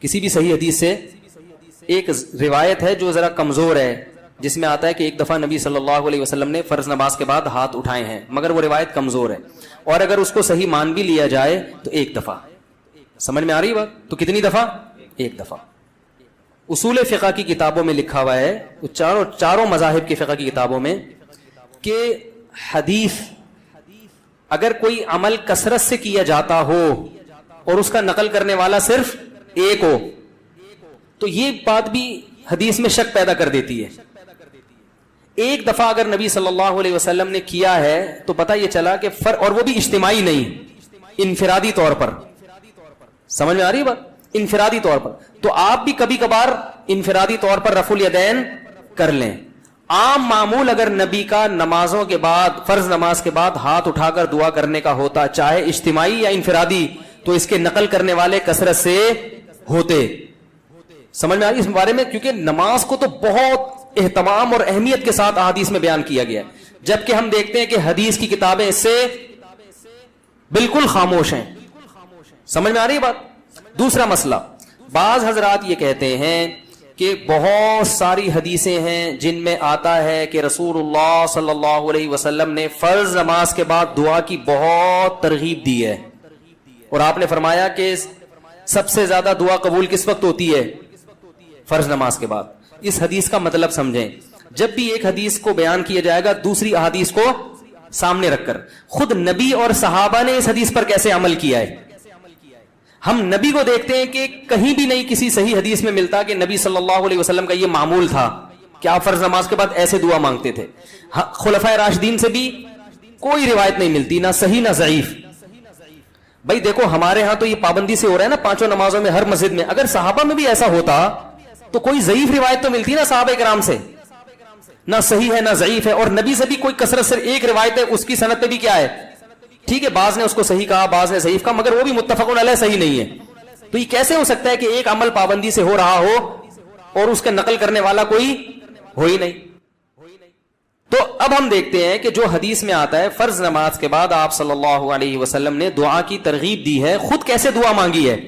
کسی بھی صحیح حدیث سے ایک روایت ہے جو ذرا کمزور ہے، جس میں آتا ہے کہ ایک دفعہ نبی صلی اللہ علیہ وسلم نے فرض نماز کے بعد ہاتھ اٹھائے ہیں، مگر وہ روایت کمزور ہے، اور اگر اس کو صحیح مان بھی لیا جائے تو ایک دفعہ. سمجھ میں آ رہی بات؟ تو کتنی دفعہ؟ ایک دفعہ. اصول فقہ کی کتابوں میں لکھا ہوا ہے، چاروں مذاہب کی فقہ کی کتابوں میں، کہ حدیث اگر کوئی عمل کثرت سے کیا جاتا ہو اور اس کا نقل کرنے والا صرف ایک ہو تو یہ بات بھی حدیث میں شک پیدا کر دیتی ہے. ایک دفعہ اگر نبی صلی اللہ علیہ وسلم نے کیا ہے تو پتہ یہ چلا کہ اور وہ بھی اجتماعی نہیں، انفرادی طور پر. سمجھ میں آ رہی ہے بات؟ انفرادی طور پر. تو آپ بھی کبھی کبھار انفرادی طور پر رفع الیدین کر لیں. عام معمول اگر نبی کا نمازوں کے بعد، فرض نماز کے بعد ہاتھ اٹھا کر دعا کرنے کا ہوتا، چاہے اجتماعی یا انفرادی، تو اس کے نقل کرنے والے کثرت سے ہوتے. سمجھ میں آ رہی اس بارے میں؟ کیونکہ نماز کو تو بہت اہتمام اور اہمیت کے ساتھ احادیث میں بیان کیا گیا ہے، جبکہ ہم دیکھتے ہیں کہ حدیث کی کتابیں اس سے بالکل خاموش ہیں. سمجھ میں آ رہی بات؟ دوسرا مسئلہ، بعض حضرات یہ کہتے ہیں کہ بہت ساری حدیثیں ہیں جن میں آتا ہے کہ رسول اللہ صلی اللہ علیہ وسلم نے فرض نماز کے بعد دعا کی بہت ترغیب دی ہے، اور آپ نے فرمایا کہ سب سے زیادہ دعا قبول کس وقت ہوتی ہے؟ فرض نماز کے بعد. اس حدیث کا مطلب سمجھیں. جب بھی ایک حدیث کو بیان کیا جائے گا دوسری احادیث کو سامنے رکھ کر، خود نبی اور صحابہ نے اس حدیث پر کیسے عمل کیا ہے. ہم نبی کو دیکھتے ہیں کہ کہیں بھی نہیں کسی صحیح حدیث میں ملتا کہ نبی صلی اللہ علیہ وسلم کا یہ معمول تھا کہ آپ فرض نماز کے بعد ایسے دعا مانگتے تھے. خلفائے راشدین سے بھی کوئی روایت نہیں ملتی، نہ صحیح نہ ضعیف. بھائی دیکھو ہمارے ہاں تو یہ پابندی سے ہو رہا ہے نا پانچوں نمازوں میں ہر مسجد میں، اگر صحابہ میں بھی ایسا ہوتا تو کوئی ضعیف روایت تو ملتی نا صحابہ کرام سے، نہ صحیح ہے نہ ضعیف ہے. اور نبی سے بھی کوئی کثرت سے ایک روایت ہے، اس کی سند پہ بھی کیا ہے؟ ٹھیک ہے، بعض نے اس کو صحیح کہا، بعض نے ضعیف کہا، مگر وہ بھی متفق علیہ صحیح نہیں ہے. تو یہ کیسے ہو سکتا ہے کہ ایک عمل پابندی سے ہو رہا ہو اور اس کا نقل کرنے والا کوئی ہو ہی نہیں؟ تو اب ہم دیکھتے ہیں کہ جو حدیث میں آتا ہے فرض نماز کے بعد آپ صلی اللہ علیہ وسلم نے دعا کی ترغیب دی ہے، خود کیسے دعا مانگی ہے.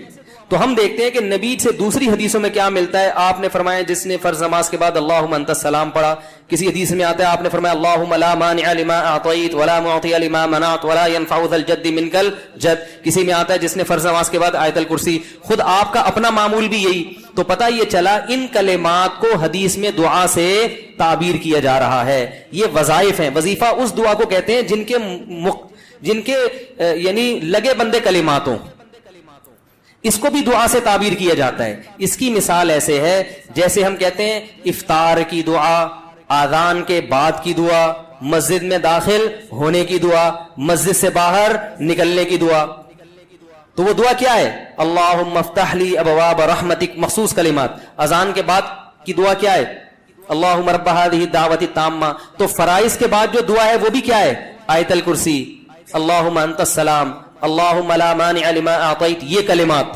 تو ہم دیکھتے ہیں کہ نبی سے دوسری حدیثوں میں کیا ملتا ہے. آپ نے فرمایا جس نے فرض نماز کے بعد اللہم انت السلام پڑھا، کسی حدیث میں آتا ہے آپ نے فرمایا اللہم لا مانع لما اعطیت ولا معطی لما منعت ولا ينفع ذا الجد منک الجد. کسی میں آتا ہے جس نے فرض نماز کے بعد آیت الکرسی. خود آپ کا اپنا معمول بھی یہی. تو پتہ یہ چلا ان کلمات کو حدیث میں دعا سے تعبیر کیا جا رہا ہے. یہ وظائف ہیں. وظیفہ اس دعا کو کہتے ہیں جن کے یعنی لگے بندے کلمات ہوں، اس کو بھی دعا سے تعبیر کیا جاتا ہے. اس کی مثال ایسے ہے جیسے ہم کہتے ہیں افطار کی دعا، آذان کے بعد کی دعا، مسجد میں داخل ہونے کی دعا، مسجد سے باہر نکلنے کی دعا. تو وہ دعا کیا ہے؟ اللہم افتح لی ابواب رحمتک، مخصوص کلمات. اذان کے بعد کی دعا کیا ہے؟ اللہم رب هذه الدعوة التامة. تو فرائض کے بعد جو دعا ہے وہ بھی کیا ہے؟ آیت الکرسی، اللہم انت السلام، اللہم لا مانع لما اعطیت. یہ کلمات،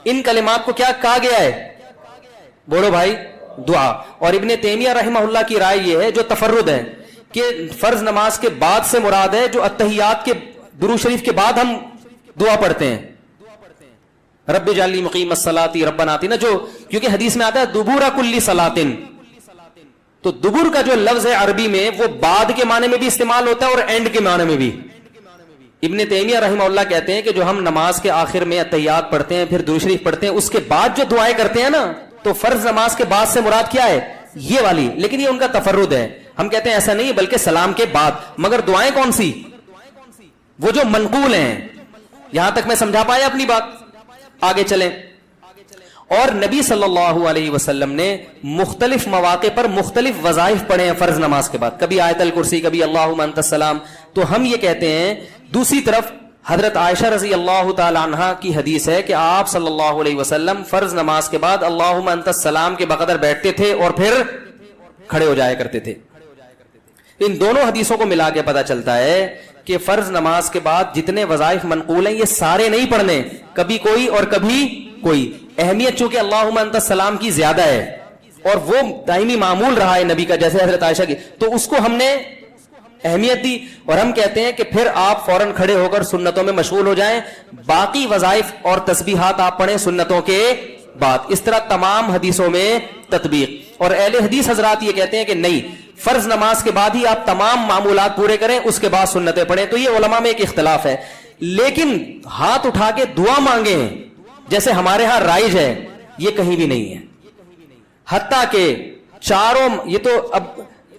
ان کلمات کو کیا کہا گیا ہے؟ بولو بھائی، دعا. اور ابن تیمیہ رحمہ اللہ کی رائے یہ ہے جو تفرد ہے کہ فرض نماز کے بعد سے مراد ہے جو اتحیات کے درود شریف کے بعد ہم دعا پڑھتے ہیں، رب اجعلنی مقیم الصلاۃ ربنا آتنا، جو کیونکہ حدیث میں آتا ہے دبور کل صلاۃ. تو دبر کا جو لفظ ہے عربی میں وہ بعد کے معنی میں بھی استعمال ہوتا ہے اور اینڈ کے معنی میں بھی. ابن تیمیہ رحمہ اللہ کہتے ہیں کہ جو ہم نماز کے آخر میں اتحیات پڑھتے ہیں، پھر درود شریف پڑھتے ہیں، اس کے بعد جو دعائیں کرتے ہیں نا، تو فرض نماز کے بعد سے مراد کیا ہے؟ یہ والی. لیکن یہ ان کا تفرد ہے. ہم کہتے ہیں ایسا نہیں بلکہ سلام کے بعد. مگر دعائیں کون سی؟ وہ جو منقول ہیں. یہاں تک میں سمجھا پایا اپنی بات؟ آگے چلیں. اور نبی صلی اللہ علیہ وسلم نے مختلف مواقع پر مختلف وظائف پڑھے ہیں فرض نماز کے بعد، کبھی آیت الکرسی، کبھی اللہم انت السلام. تو ہم یہ کہتے ہیں دوسری طرف حضرت عائشہ رضی اللہ تعالی عنہا کی حدیث ہے کہ آپ صلی اللہ علیہ وسلم فرض نماز کے بعد اللہم انت السلام کے بقدر بیٹھتے تھے اور پھر کھڑے ہو جایا کرتے تھے. ان دونوں حدیثوں کو ملا کے پتہ چلتا ہے کہ فرض نماز کے بعد جتنے وظائف منقول ہیں یہ سارے نہیں پڑھنے، کبھی کوئی اور کبھی کوئی. اہمیت چونکہ اللہم انت السلام کی زیادہ ہے اور وہ دائمی معمول رہا ہے نبی کا، جیسے حضرت عائشہ کی، تو اس کو ہم نے اہمیت دی. اور ہم کہتے ہیں کہ پھر آپ فوراً کھڑے ہو کر سنتوں میں مشغول ہو جائیں، باقی وظائف اور تسبیحات آپ پڑھیں سنتوں کے بعد. اس طرح تمام حدیثوں میں تطبیق. اور اہل حدیث حضرات یہ کہتے ہیں کہ نہیں, فرض نماز کے بعد ہی آپ تمام معمولات پورے کریں, اس کے بعد سنتیں پڑھیں. تو یہ علماء میں ایک اختلاف ہے. لیکن ہاتھ اٹھا کے دعا مانگیں جیسے ہمارے ہاں رائج ہے, یہ کہیں بھی نہیں ہے. حتیٰ کہ چاروں, یہ تو اب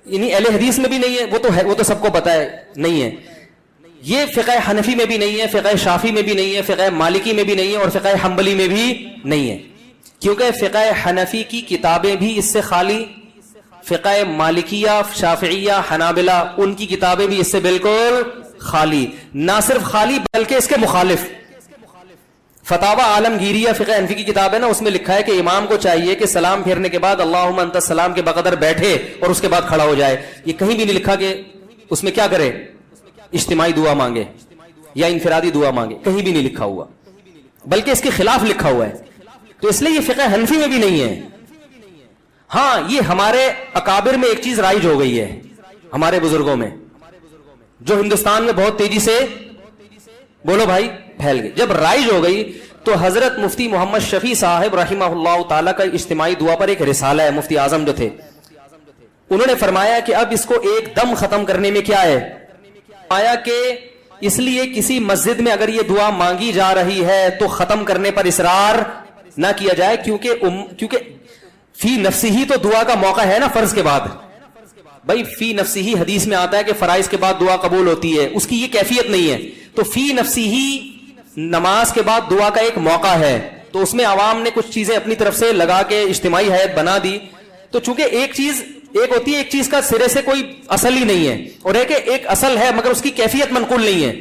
یعنی اہل حدیث میں بھی نہیں ہے, وہ تو سب کو پتا ہے نہیں ہے. یہ فقہ حنفی میں بھی نہیں ہے, فقہ شافی میں بھی نہیں ہے, فقہ مالکی میں بھی نہیں ہے, اور فقہ حنبلی میں بھی نہیں ہے. کیونکہ فقہ حنفی کی کتابیں بھی اس سے خالی, فقہ مالکیہ, شافعیہ, حنابلہ ان کی کتابیں بھی اس سے بالکل خالی. نہ صرف خالی بلکہ اس کے مخالف. فتاوی عالمگیریہ فقہ حنفی کی کتاب ہے نا, اس میں لکھا ہے کہ امام کو چاہیے کہ سلام پھیرنے کے بعد اللہم انت السلام کے بقدر بیٹھے اور اس کے بعد کھڑا ہو جائے. یہ کہیں بھی نہیں لکھا کہ اس میں کیا کرے, اجتماعی دعا مانگے یا انفرادی دعا مانگے, کہیں بھی نہیں لکھا ہوا, بلکہ اس کے خلاف لکھا ہوا ہے. تو اس لیے یہ فقہ حنفی میں بھی نہیں ہے. ہاں یہ ہمارے اکابر میں ایک چیز رائج ہو گئی ہے, ہمارے بزرگوں میں, جو ہندوستان میں بہت تیزی سے, بولو بھائی, پھیل گئی. جب رائج ہو گئی تو حضرت مفتی محمد شفیع صاحب رحمہ اللہ تعالیٰ کا اجتماعی دعا پر ایک رسالہ ہے, مفتی اعظم جو تھے انہوں نے فرمایا کہ اب اس کو ایک دم ختم کرنے میں کیا ہے, آیا کہ اس لیے کسی مسجد میں اگر یہ دعا مانگی جا رہی ہے تو ختم کرنے پر اصرار نہ کیا جائے, کیونکہ فی نفسی ہی تو دعا کا موقع ہے نا فرض کے بعد. بھائی فی نفسی ہی حدیث میں آتا ہے کہ فرائض کے بعد دعا قبول ہوتی ہے, اس کی یہ کیفیت نہیں ہے. تو فی نفسی ہی نماز کے بعد دعا کا ایک موقع ہے, تو اس میں عوام نے کچھ چیزیں اپنی طرف سے لگا کے اجتماعی ہیئت بنا دی. تو چونکہ ایک ہوتی ہے, ایک چیز کا سرے سے کوئی اصل ہی نہیں ہے, اور ایک اصل ہے مگر اس کی کیفیت منقول نہیں ہے,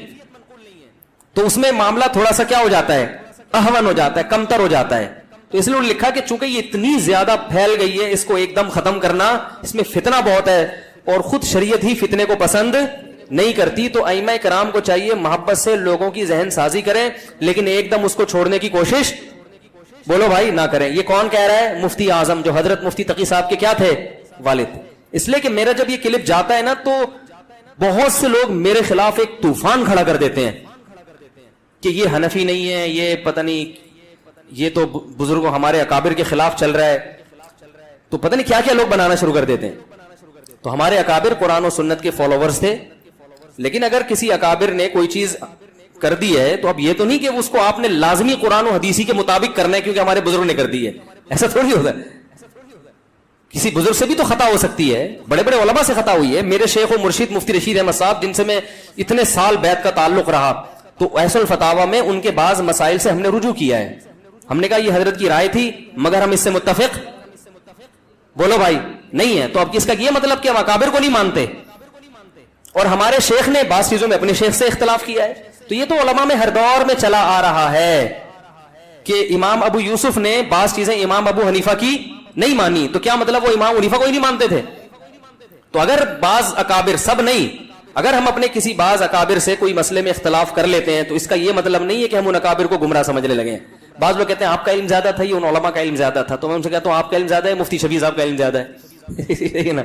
تو اس میں معاملہ تھوڑا سا کیا ہو جاتا ہے, اہون ہو جاتا ہے, کمتر ہو جاتا ہے. تو اس لیے انہوں نے لکھا کہ چونکہ یہ اتنی زیادہ پھیل گئی ہے, اس کو ایک دم ختم کرنا, اس میں فتنہ بہت ہے, اور خود شریعت ہی فتنے کو پسند نہیں کرتی. تو ائمہ کرام کو چاہیے محبت سے لوگوں کی ذہن سازی کریں, لیکن ایک دم اس کو چھوڑنے کی کوشش, بولو بھائی, نہ کریں. یہ کون کہہ رہا ہے, مفتی اعظم, جو حضرت مفتی تقی صاحب کے کیا تھے, والد. اس لیے کہ میرا جب یہ کلپ جاتا ہے نا تو بہت سے لوگ میرے خلاف ایک طوفان کھڑا کر دیتے ہیں کہ یہ حنفی نہیں ہے, یہ پتہ نہیں, یہ تو بزرگوں ہمارے اکابر کے خلاف چل رہا ہے, تو پتہ نہیں کیا کیا لوگ بنانا شروع کر دیتے ہیں. تو ہمارے اکابر قرآن و سنت کے فالوورز تھے, لیکن اگر کسی اکابر نے کوئی چیز کر دی ہے تو اب یہ تو نہیں کہ اس کو آپ نے لازمی قرآن و حدیثی کے مطابق کرنا ہے کیونکہ ہمارے بزرگ نے کر دی ہے. ایسا تھوڑی ہوتا ہے. کسی بزرگ سے بھی تو خطا ہو سکتی ہے, بڑے بڑے علماء سے خطا ہوئی ہے. میرے شیخ و مرشد مفتی رشید احمد صاحب, جن سے میں اتنے سال بیعت کا تعلق رہا, تو احسن الفتاوی میں ان کے بعض مسائل سے ہم نے رجوع کیا ہے. ہم نے کہا یہ حضرت کی رائے تھی مگر ہم اس سے متفق, بولو بھائی, نہیں ہے. تو اب اس کا یہ مطلب کہ ہم اکابر کو نہیں مانتے, اور ہمارے شیخ نے بعض چیزوں میں اپنے شیخ سے اختلاف کیا ہے. تو یہ تو علماء میں ہر دور میں چلا آ رہا ہے کہ امام ابو یوسف نے بعض چیزیں امام ابو حنیفہ کی نہیں مانی, تو کیا مطلب وہ امام حنیفہ کو ہی نہیں مانتے تھے. تو اگر بعض اکابر, سب نہیں, اگر ہم اپنے کسی بعض اکابر سے کوئی مسئلے میں اختلاف کر لیتے ہیں تو اس کا یہ مطلب نہیں ہے کہ ہم ان اکابر کو گمراہ سمجھنے لگے ہیں. بعض لوگ کہتے ہیں آپ کا علم زیادہ تھا, یہ ان علماء کا علم زیادہ تھا. تو میں ان سے کہتا ہوں آپ کا علم زیادہ ہے, مفتی شفیع صاحب کا علم زیادہ ہے نا.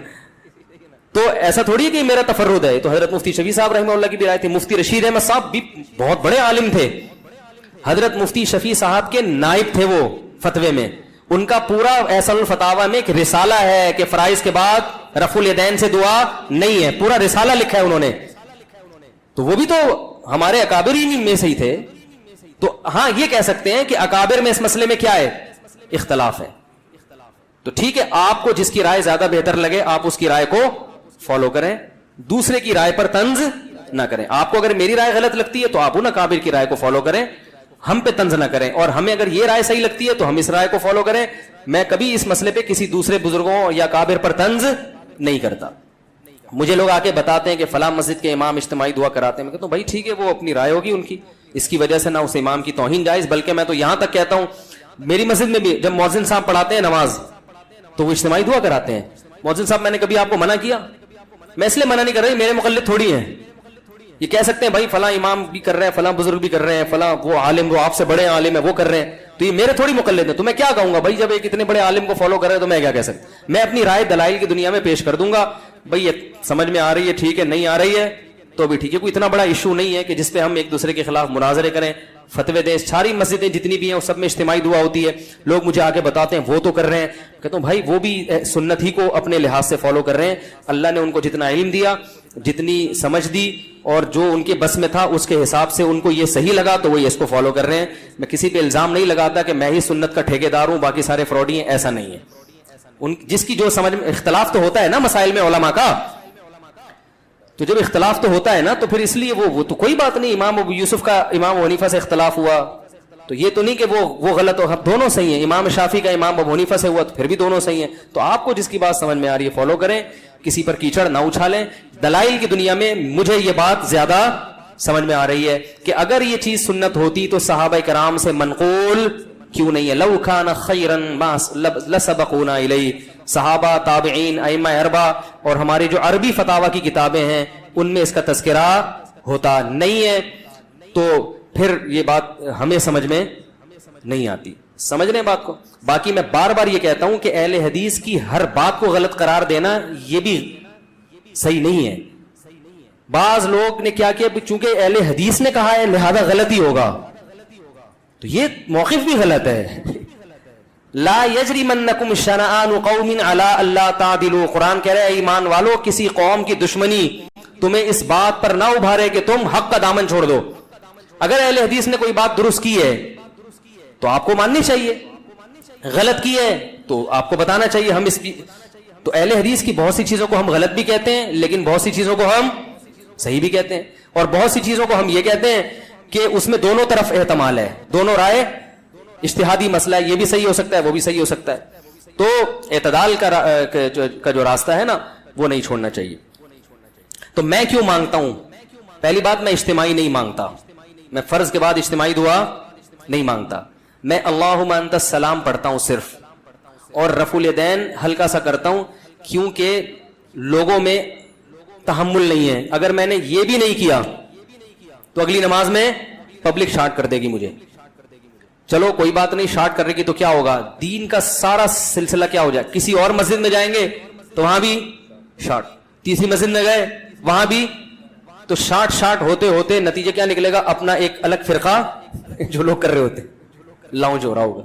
تو ایسا تھوڑی ہے کہ میرا تفرد ہے. تو حضرت مفتی شفیع صاحب رحمہ اللہ کی بھی رائے تھی. مفتی رشید احمد صاحب بھی بہت بڑے عالم تھے, حضرت مفتی شفیع صاحب کے نائب تھے وہ فتوے میں. ان کا پورا احسن الفتاوی میں ایک رسالہ ہے کہ فرائض کے بعد رفع الیدین سے دعا نہیں ہے, پورا رسالہ لکھا ہے انہوں نے. تو وہ بھی تو ہمارے اکابر ہی میں سے ہی تھے. تو ہاں یہ کہہ سکتے ہیں کہ اکابر میں اس مسئلے میں کیا ہے, اختلاف ہے. تو ٹھیک ہے, آپ کو جس کی رائے زیادہ بہتر لگے آپ اس کی رائے کو فالو کریں, دوسرے کی رائے پر طنز نہ کریں. آپ کو اگر میری رائے غلط لگتی ہے تو آپ ان اکابر کی رائے کو فالو کریں, ہم پہ طنز نہ کریں. اور ہمیں اگر یہ رائے صحیح لگتی ہے تو ہم اس رائے کو فالو کریں. میں کبھی اس مسئلے پہ کسی دوسرے بزرگوں یا اکابر پر طنز نہیں کرتا. مجھے لوگ آ کے بتاتے ہیں کہ فلاں مسجد کے امام اجتماعی دعا کراتے ہیں, میں کہتا ہوں بھائی ٹھیک ہے, وہ اپنی رائے ہوگی ان کی, اس کی وجہ سے نہ اس امام کی توہین جائز. بلکہ میں تو یہاں تک کہتا ہوں, میری مسجد میں بھی جب مؤذن صاحب پڑھاتے ہیں نماز تو وہ اجتماعی دعا کراتے ہیں. مؤذن صاحب میں نے کبھی آپ کو منع کیا؟ میں اس لیے منع نہیں کر رہی, میرے مقلد تھوڑی ہیں. یہ کہہ سکتے ہیں بھائی فلاں امام بھی کر رہے ہیں, فلاں بزرگ بھی کر رہے ہیں, فلاں وہ عالم, وہ آپ سے بڑے عالم ہے وہ کر رہے ہیں, تو یہ میرے تھوڑی مقلد ہیں. تو میں کیا کہوں گا بھائی, جب ایک اتنے بڑے عالم کو فالو کر رہے ہیں تو میں کیا کہہ سکتا. میں اپنی رائے دلائل کی دنیا میں پیش کر دوں گا, بھائی یہ سمجھ میں آ رہی ہے ٹھیک ہے, نہیں آ رہی ہے تو بھی ٹھیک ہے. کوئی اتنا بڑا ایشو نہیں ہے کہ جس پہ ہم ایک دوسرے کے خلاف مناظرے کریں. فتوے دیں. ساری مسجدیں جتنی بھی ہیں سب میں اجتماعی دعا ہوتی ہے. لوگ مجھے آ کے بتاتے ہیں وہ تو کر رہے ہیں. کہتا ہوں بھائی وہ بھی سنت ہی کو اپنے لحاظ سے فالو کر رہے ہیں. اللہ نے ان کو جتنا علم دیا, جتنی سمجھ دی, اور جو ان کے بس میں تھا اس کے حساب سے ان کو یہ صحیح لگا تو وہ اس کو فالو کر رہے ہیں. میں کسی پہ الزام نہیں لگاتا کہ میں ہی سنت کا ٹھیکیدار ہوں, باقی سارے فراڈی ہیں, ایسا نہیں ہے. جس کی جو سمجھ میں, اختلاف تو ہوتا ہے نا مسائل میں علماء کا, تو جب اختلاف تو ہوتا ہے نا تو پھر اس لیے وہ تو کوئی بات نہیں. امام ابو یوسف کا امام ابو حنیفہ سے اختلاف ہوا تو یہ تو نہیں کہ وہ غلط ہو, دونوں صحیح ہیں. امام شافعی کا امام ابو حنیفہ سے ہوا تو پھر بھی دونوں صحیح ہیں. تو آپ کو جس کی بات سمجھ میں آ رہی ہے فالو کریں, کسی پر کیچڑ نہ اچھالیں. دلائل کی دنیا میں مجھے یہ بات زیادہ سمجھ میں آ رہی ہے کہ اگر یہ چیز سنت ہوتی تو صحابہ کرام سے منقول کیوں نہیں ہے. لو کان خیرا لسبقونا الیہ. صحابہ, تابعین, ائمہ اربعہ اور ہماری جو عربی فتاوی کی کتابیں ہیں ان میں اس کا تذکرہ ہوتا نہیں ہے. تو پھر یہ بات ہمیں سمجھ میں نہیں آتی. سمجھ رہے ہیں بات کو. باقی میں بار بار یہ کہتا ہوں کہ اہل حدیث کی ہر بات کو غلط قرار دینا یہ بھی صحیح نہیں ہے. بعض لوگ نے کیا کیا, چونکہ اہل حدیث نے کہا ہے لہذا غلط ہی ہوگا, تو یہ موقف بھی غلط ہے. لا یجرمنکم شنآن قوم علی الا تعدلوا. قرآن کہہ رہا ہے ایمان والو, کسی قوم کی دشمنی تمہیں اس بات پر نہ ابھارے کہ تم حق کا دامن چھوڑ دو. اگر اہل حدیث نے کوئی بات درست کی ہے تو آپ کو ماننی چاہیے, غلط کی ہے تو آپ کو بتانا چاہیے. ہم اس تو اہل حدیث کی بہت سی چیزوں کو ہم غلط بھی کہتے ہیں, لیکن بہت سی چیزوں کو ہم صحیح بھی کہتے ہیں, اور بہت سی چیزوں کو ہم یہ کہتے ہیں کہ اس میں دونوں طرف احتمال ہے, دونوں رائے, اجتہادی مسئلہ ہے, یہ بھی صحیح ہو سکتا ہے وہ بھی صحیح ہو سکتا ہے. تو اعتدال کا جو راستہ ہے نا وہ نہیں چھوڑنا چاہیے. تو میں کیوں مانگتا ہوں؟ پہلی بات, میں اجتماعی نہیں مانگتا, میں فرض کے بعد اجتماعی دعا نہیں مانگتا. میں اللہم انت السلام پڑھتا ہوں صرف, اور رفع الیدین ہلکا سا کرتا ہوں کیونکہ لوگوں میں تحمل نہیں ہے. اگر میں نے یہ بھی نہیں کیا تو اگلی نماز میں پبلک شارٹ کر دے گی مجھے. چلو کوئی بات نہیں, شارٹ کرنے کی تو کیا ہوگا, دین کا سارا سلسلہ کیا ہو جائے. کسی اور مسجد میں جائیں گے تو وہاں بھی شارٹ, تیسری مسجد میں گئے وہاں بھی, تو شارٹ ہوتے ہوتے نتیجہ کیا نکلے گا, اپنا ایک الگ فرقہ جو لوگ کر رہے ہوتے لاؤنج ہو رہا ہوگا,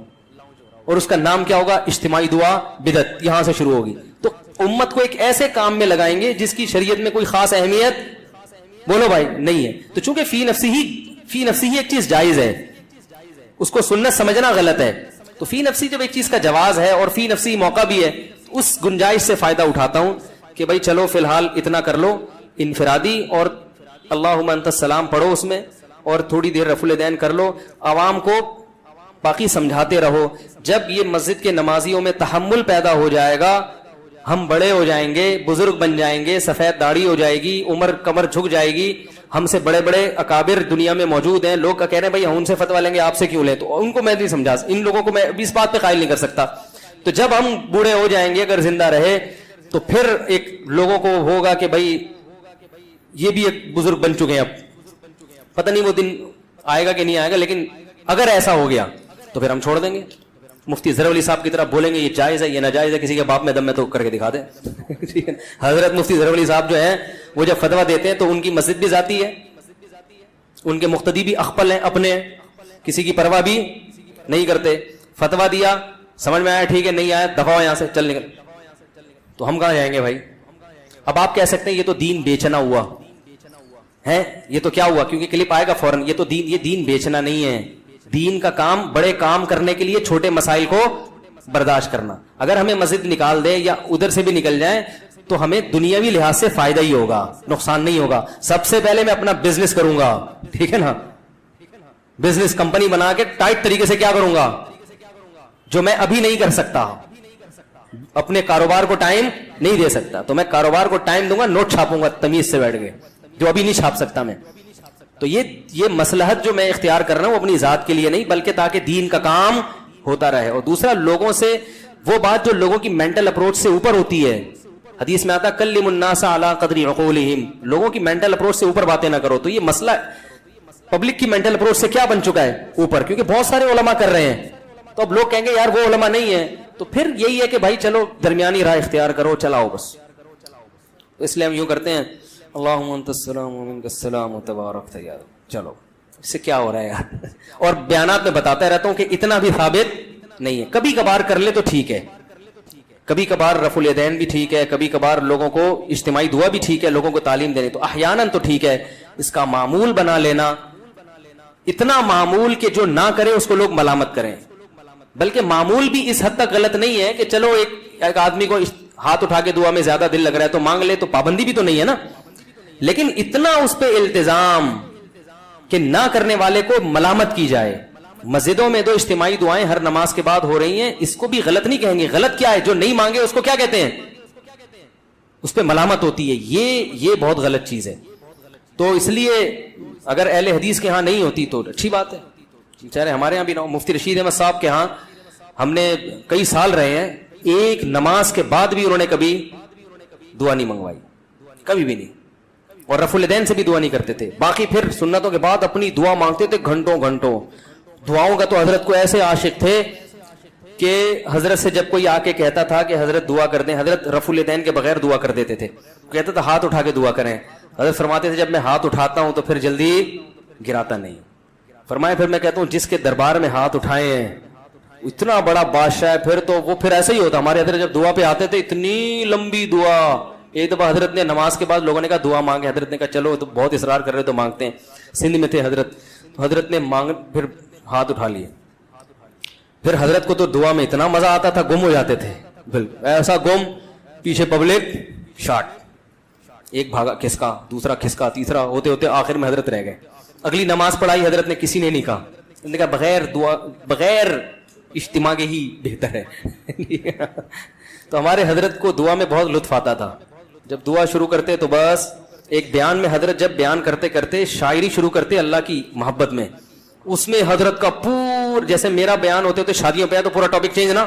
اور اس کا نام کیا ہوگا, اجتماعی دعا بدعت, یہاں سے شروع ہوگی. تو امت کو ایک ایسے کام میں لگائیں گے جس کی شریعت میں کوئی خاص اہمیت بولو بھائی نہیں ہے. تو چونکہ فی نفسی ہی ایک چیز جائز ہے, اس کو سنت سمجھنا غلط ہے. تو فی نفسی جب ایک چیز کا جواز ہے اور فی نفسی موقع بھی ہے, اس گنجائش سے فائدہ اٹھاتا ہوں کہ بھائی چلو فی الحال اتنا کر لو انفرادی, اور اللہم انت السلام پڑھو اس میں, اور تھوڑی دیر رفع الیدین کر لو. عوام کو باقی سمجھاتے رہو. جب یہ مسجد کے نمازیوں میں تحمل پیدا ہو جائے گا, ہم بڑے ہو جائیں گے, بزرگ بن جائیں گے, سفید داڑھی ہو جائے گی, عمر کمر جھک جائے گی, ہم سے بڑے بڑے اکابر دنیا میں موجود ہیں, لوگ کہہ رہے ہیں بھائی ہم ان سے فتویٰ لیں گے آپ سے کیوں لیں, تو ان کو میں نہیں سمجھا, ان لوگوں کو میں اس بات پہ قائل نہیں کر سکتا. تو جب ہم بوڑھے ہو جائیں گے اگر زندہ رہے تو پھر ایک لوگوں کو ہوگا کہ بھائی یہ بھی ایک بزرگ بن چکے ہیں, اب پتہ نہیں وہ دن آئے گا کہ نہیں آئے گا, لیکن اگر ایسا ہو گیا تو پھر ہم چھوڑ دیں گے. مفتی ظفر علی صاحب کی طرح بولیں گے یہ جائز ہے یہ ناجائز ہے, کسی کے باپ میں دم میں تو کر کے دکھا دیں. حضرت مفتی ظفر علی صاحب جو ہیں وہ جب فتویٰ دیتے ہیں تو ان کی مسجد بھی ذاتی ہے, ان کے مقتدی بھی اخپل ہیں اپنے, کسی کی پرواہ بھی نہیں کرتے. فتویٰ دیا, سمجھ میں آیا ٹھیک ہے, نہیں آیا دفعہ ہو یہاں سے, چل نکل. تو ہم کہاں جائیں گے بھائی؟ اب آپ کہہ سکتے ہیں یہ تو دین بیچنا ہوا ہے, یہ تو کیا ہوا, کیونکہ کلپ آئے گا فوراً, یہ دین بیچنا نہیں ہے. دین کا کام بڑے کام کرنے کے لیے چھوٹے مسائل کو برداشت کرنا. اگر ہمیں مسجد نکال دے یا ادھر سے بھی نکل جائیں تو ہمیں دنیاوی لحاظ سے فائدہ ہی ہوگا, نقصان نہیں ہوگا. سب سے پہلے میں اپنا بزنس کروں گا, ٹھیک ہے نا, بزنس کمپنی بنا کے ٹائٹ طریقے سے کیا کروں گا جو میں ابھی نہیں کر سکتا, اپنے کاروبار کو ٹائم نہیں دے سکتا, تو میں کاروبار کو ٹائم دوں گا, نوٹ چھاپوں گا تمیز سے بیٹھ کے, جو ابھی نہیں چھاپ سکتا میں. تو یہ مصلحت جو میں اختیار کر رہا ہوں اپنی ذات کے لیے نہیں, بلکہ تاکہ دین کا کام ہوتا رہے. اور دوسرا, لوگوں سے وہ بات جو لوگوں کی مینٹل اپروچ سے اوپر ہوتی ہے, حدیث میں آتا کلم الناس علی قدر عقولہم, لوگوں کی مینٹل اپروچ سے اوپر باتیں نہ کرو. تو یہ مسئلہ پبلک کی مینٹل اپروچ سے کیا بن چکا ہے اوپر, کیونکہ بہت سارے علماء کر رہے ہیں, تو اب لوگ کہیں گے یار وہ علماء نہیں ہے, تو پھر یہی ہے کہ بھائی چلو درمیانی راہ اختیار کرو, چلاؤ بس. تو اس لیے ہم یوں کرتے ہیں اللہم انت السلام و منک السلام تبارک یا, چلو اس سے کیا ہو رہا ہے یار. اور بیانات میں بتاتا رہتا ہوں کہ اتنا بھی ثابت نہیں ہے. کبھی کبھار کر لے تو ٹھیک ہے, کبھی کبھار رفع الیدین بھی ٹھیک ہے, کبھی کبھار لوگوں کو اجتماعی دعا بھی ٹھیک ہے, لوگوں کو تعلیم دینے, تو احیاناً تو ٹھیک ہے. اس کا معمول بنا لینا, اتنا معمول کہ جو نہ کرے اس کو لوگ ملامت کریں. بلکہ معمول بھی اس حد تک غلط نہیں ہے کہ چلو ایک آدمی کو ہاتھ اٹھا کے دعا میں زیادہ دل لگ رہا ہے تو مانگ لے, تو پابندی بھی تو نہیں ہے نا. لیکن اتنا اس پہ التزام کہ نہ کرنے والے کو ملامت کی جائے. مسجدوں میں تو اجتماعی دعائیں ہر نماز کے بعد ہو رہی ہیں, اس کو بھی غلط نہیں کہیں گے. غلط کیا ہے؟ جو نہیں مانگے اس کو کیا کہتے ہیں؟ اس پہ ملامت ہوتی ہے. یہ بہت غلط چیز ہے. تو اس لیے اگر اہل حدیث کے ہاں نہیں ہوتی تو اچھی بات ہے. چاہے ہمارے ہاں بھی نہ ہو. مفتی رشید احمد صاحب کے ہاں ہم نے کئی سال رہے ہیں, ایک نماز کے بعد بھی انہوں نے کبھی دعا نہیں منگوائی, کبھی بھی نہیں. اور رفع الیدین سے بھی دعا نہیں کرتے تھے. باقی پھر سنتوں کے بعد اپنی دعا مانگتے تھے گھنٹوں گھنٹوں. دعاؤں کا تو حضرت کو ایسے عاشق تھے کہ حضرت سے جب کوئی آ کے کہتا تھا کہ حضرت دعا کر دیں, حضرت رفع الیدین کے بغیر دعا کر دیتے تھے. کہتا تھا ہاتھ اٹھا کے دعا کریں. حضرت فرماتے تھے جب میں ہاتھ اٹھاتا ہوں تو پھر جلدی گراتا نہیں. فرمایا پھر میں کہتا ہوں جس کے دربار میں ہاتھ اٹھائے ہیں اتنا بڑا بادشاہ ہے, پھر تو وہ پھر ایسا ہی ہوتا. ہمارے حضرت جب دعا پہ آتے تھے اتنی لمبی دعا. ایک دفعہ حضرت نے نماز کے بعد لوگوں نے کہا دعا مانگے. حضرت نے کہا چلو تو بہت اصرار کر رہے تو مانگتے ہیں. سندھ میں تھے حضرت, تو حضرت نے پھر ہاتھ اٹھا لیے. پھر حضرت کو تو دعا میں اتنا مزہ آتا تھا, گم ہو جاتے تھے. بالکل ایسا گم, پیچھے پبلک شاٹ, ایک بھاگا کھسکا, دوسرا کھسکا, تیسرا, ہوتے ہوتے آخر میں حضرت رہ گئے. اگلی نماز پڑھائی حضرت نے, کسی نے نہیں کہا. نے کہا بغیر دعا بغیر اجتماع کے ہی بہتر ہے. تو ہمارے حضرت کو دعا میں بہت لطف آتا تھا. جب دعا شروع کرتے تو بس ایک بیان میں حضرت جب بیان کرتے کرتے شاعری شروع کرتے اللہ کی محبت میں, اس میں حضرت کا جیسے میرا بیان ہوتے ہوتے شادیوں پہ تو پورا ٹاپک چینج نا,